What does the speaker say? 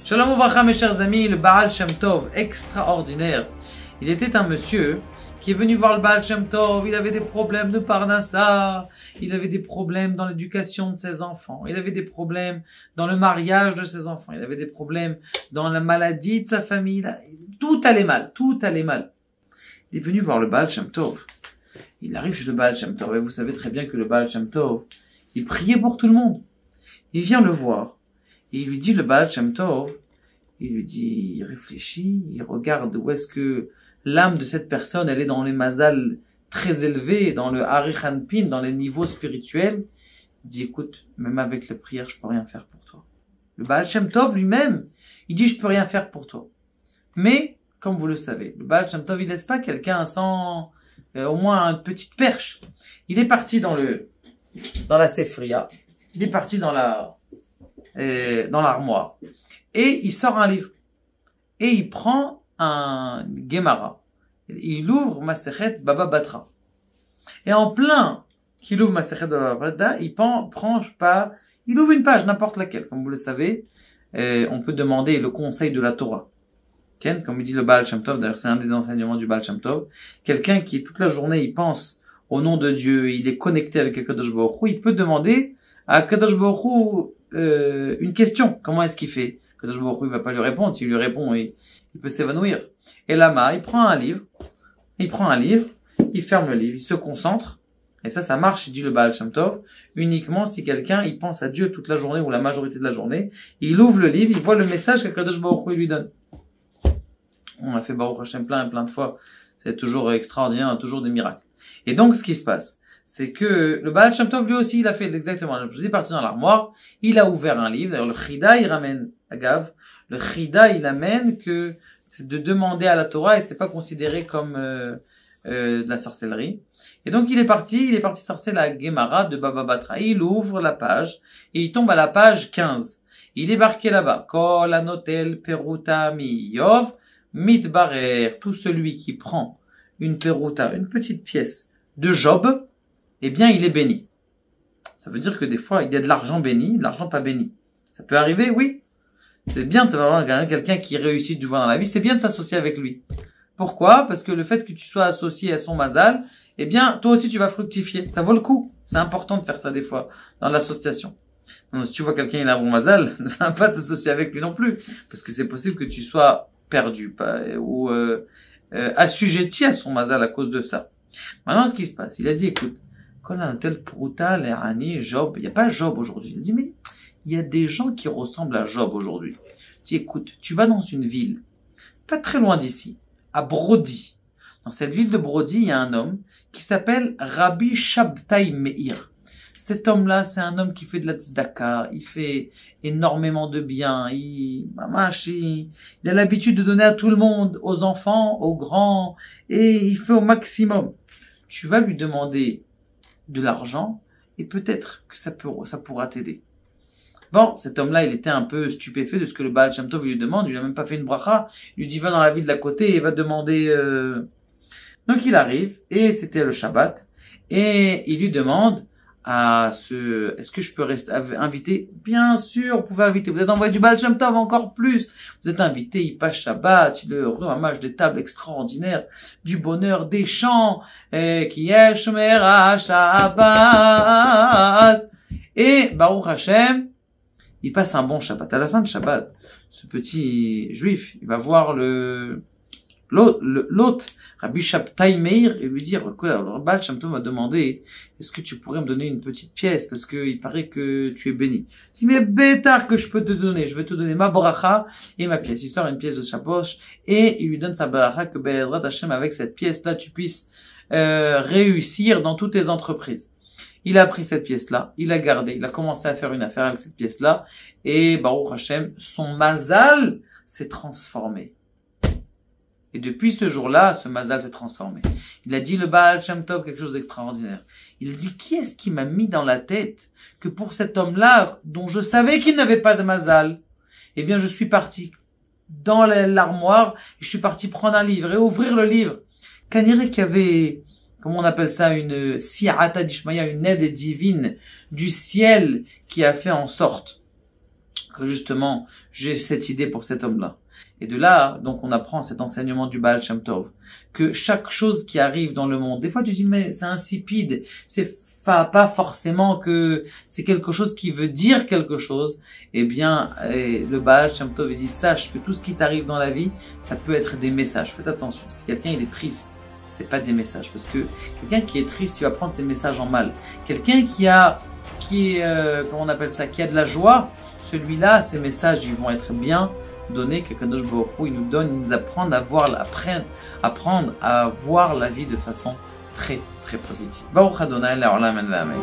Shalom Uvracha mes chers amis, le Baal Shem Tov, extraordinaire. Il était un monsieur qui est venu voir le Baal Shem Tov, il avait des problèmes de Parnassa, il avait des problèmes dans l'éducation de ses enfants, il avait des problèmes dans le mariage de ses enfants, il avait des problèmes dans la maladie de sa famille, tout allait mal, tout allait mal. Il est venu voir le Baal Shem Tov. Il arrive chez le Baal Shem Tov, et vous savez très bien que le Baal Shem Tov, il priait pour tout le monde. Il vient le voir. Et il lui dit, le Baal Shem Tov, il lui dit, il réfléchit, il regarde où est-ce que l'âme de cette personne, elle est dans les mazal très élevés, dans le harichanpin, dans les niveaux spirituels. Il dit, écoute, même avec les prières, je peux rien faire pour toi. Le Baal Shem Tov lui-même, il dit, je peux rien faire pour toi. Mais, comme vous le savez, le Baal Shem Tov, il laisse pas quelqu'un sans au moins une petite perche. Il est parti dans la Sefria, il est parti dans l'armoire, et il sort un livre, et il prend un Gemara, il ouvre Masechet Baba Batra, et en plein qu'il ouvre Masechet Baba Batra, il ouvre une page, n'importe laquelle, comme vous le savez, on peut demander le conseil de la Torah. Comme il dit le Baal Shem Tov, d'ailleurs c'est un des enseignements du Baal Shem Tov, quelqu'un qui toute la journée il pense au nom de Dieu, il est connecté avec Kadosh Baruch Hu, il peut demander à Kadosh Baruch Hu une question. Comment est-ce qu'il fait? Kadosh Baruch Hu il va pas lui répondre. S'il lui répond, il peut s'évanouir. Et là-bas, il prend un livre, il ferme le livre, il se concentre. Et ça marche, il dit le Baal Shem Tov, uniquement si quelqu'un il pense à Dieu toute la journée ou la majorité de la journée. Il ouvre le livre, il voit le message que Kadosh Baruch Hu lui donne. On a fait Baruch Hashem plein de fois. C'est toujours extraordinaire, toujours des miracles. Et donc, ce qui se passe, c'est que le Baal Shem Tov, lui aussi, il a fait exactement la même chose. Il est parti dans l'armoire, il a ouvert un livre. D'ailleurs, le Chida, il ramène, le Chida, il amène que c'est de demander à la Torah et c'est pas considéré comme de la sorcellerie. Et donc, il est parti sorcer la Gemara de Baba Batra. Il ouvre la page et il tombe à la page 15. Il est marqué là-bas, Kol anotel peruta mi yov mitbarer, tout celui qui prend une peruta, une petite pièce de Job, eh bien, il est béni. Ça veut dire que des fois, il y a de l'argent béni, de l'argent pas béni. Ça peut arriver, oui. C'est bien de savoir quelqu'un qui réussit du voir dans la vie, c'est bien de s'associer avec lui. Pourquoi? Parce que le fait que tu sois associé à son mazal, eh bien, toi aussi, tu vas fructifier. Ça vaut le coup. C'est important de faire ça des fois, dans l'association. Donc, si tu vois quelqu'un, il a un bon mazal, ne va pas t'associer avec lui non plus. Parce que c'est possible que tu sois perdu, ou assujetti à son mazal à cause de ça. Maintenant, ce qui se passe, il a dit, écoute, quand un tel brutal et Ani, Job, il n'y a pas Job aujourd'hui. Il a dit, mais il y a des gens qui ressemblent à Job aujourd'hui. Il dit, écoute, tu vas dans une ville, pas très loin d'ici, à Brody. Dans cette ville de Brody, il y a un homme qui s'appelle Rabbi Shabtai Meir. Cet homme-là, c'est un homme qui fait de la tzedaka, il fait énormément de bien, il a l'habitude de donner à tout le monde, aux enfants, aux grands, et il fait au maximum. Tu vas lui demander de l'argent, et peut-être que ça pourra t'aider. Bon, cet homme-là, il était un peu stupéfait de ce que le Baal Shem Tov lui demande, il lui a même pas fait une bracha, il lui dit va dans la ville de la côté et va demander... Donc il arrive, et c'était le Shabbat, et il lui demande... est-ce que je peux rester invité? Bien sûr, vous pouvez inviter. Vous êtes envoyé du Baal Shem Tov encore plus. Vous êtes invité, il passe Shabbat, il ramage des tables extraordinaires, du bonheur, des chants, qui est Shomera Shabbat. Et Baruch Hashem, il passe un bon Shabbat. À la fin de Shabbat, ce petit juif, il va voir l'hôte, Rabbi Shabtai Meir, et lui dire, quoi, alors Baal Shem Tov m'a demandé, est-ce que tu pourrais me donner une petite pièce, parce que il paraît que tu es béni. Il dit, mais bêtard que je peux te donner, je vais te donner ma bracha et ma pièce. Il sort une pièce de sa poche, et il lui donne sa bracha, que Be'ezrat Hashem, avec cette pièce-là, tu puisses réussir dans toutes tes entreprises. Il a pris cette pièce-là, il l'a gardée, il a commencé à faire une affaire avec cette pièce-là, et Baruch Hashem, son mazal s'est transformé. Et depuis ce jour-là, ce mazal s'est transformé. Il a dit le Baal Shem Tov quelque chose d'extraordinaire. Il a dit, qui est-ce qui m'a mis dans la tête que pour cet homme-là, dont je savais qu'il n'avait pas de mazal, eh bien je suis parti dans l'armoire, et je suis parti prendre un livre et ouvrir le livre. Kaniré qu'il y avait, comment on appelle ça, une si'ata d'Ishmaïa, une aide divine du ciel qui a fait en sorte que justement, j'ai cette idée pour cet homme-là. Et de là, donc, on apprend cet enseignement du Baal Shem Tov, que chaque chose qui arrive dans le monde, des fois tu dis, mais c'est insipide, c'est pas forcément que c'est quelque chose qui veut dire quelque chose. Eh bien, le Baal Shem Tov, il dit, sache que tout ce qui t'arrive dans la vie, ça peut être des messages. Faites attention, si quelqu'un il est triste, c'est pas des messages, parce que quelqu'un qui est triste, il va prendre ses messages en mal. Quelqu'un qui est, comment on appelle ça, qui a de la joie, celui-là, ses messages, ils vont être bien donnés, que Kadosh Baruch Hu, il nous apprend apprendre à voir la vie de façon très, très positive. Baruch Adonai, Le'olam, Amen.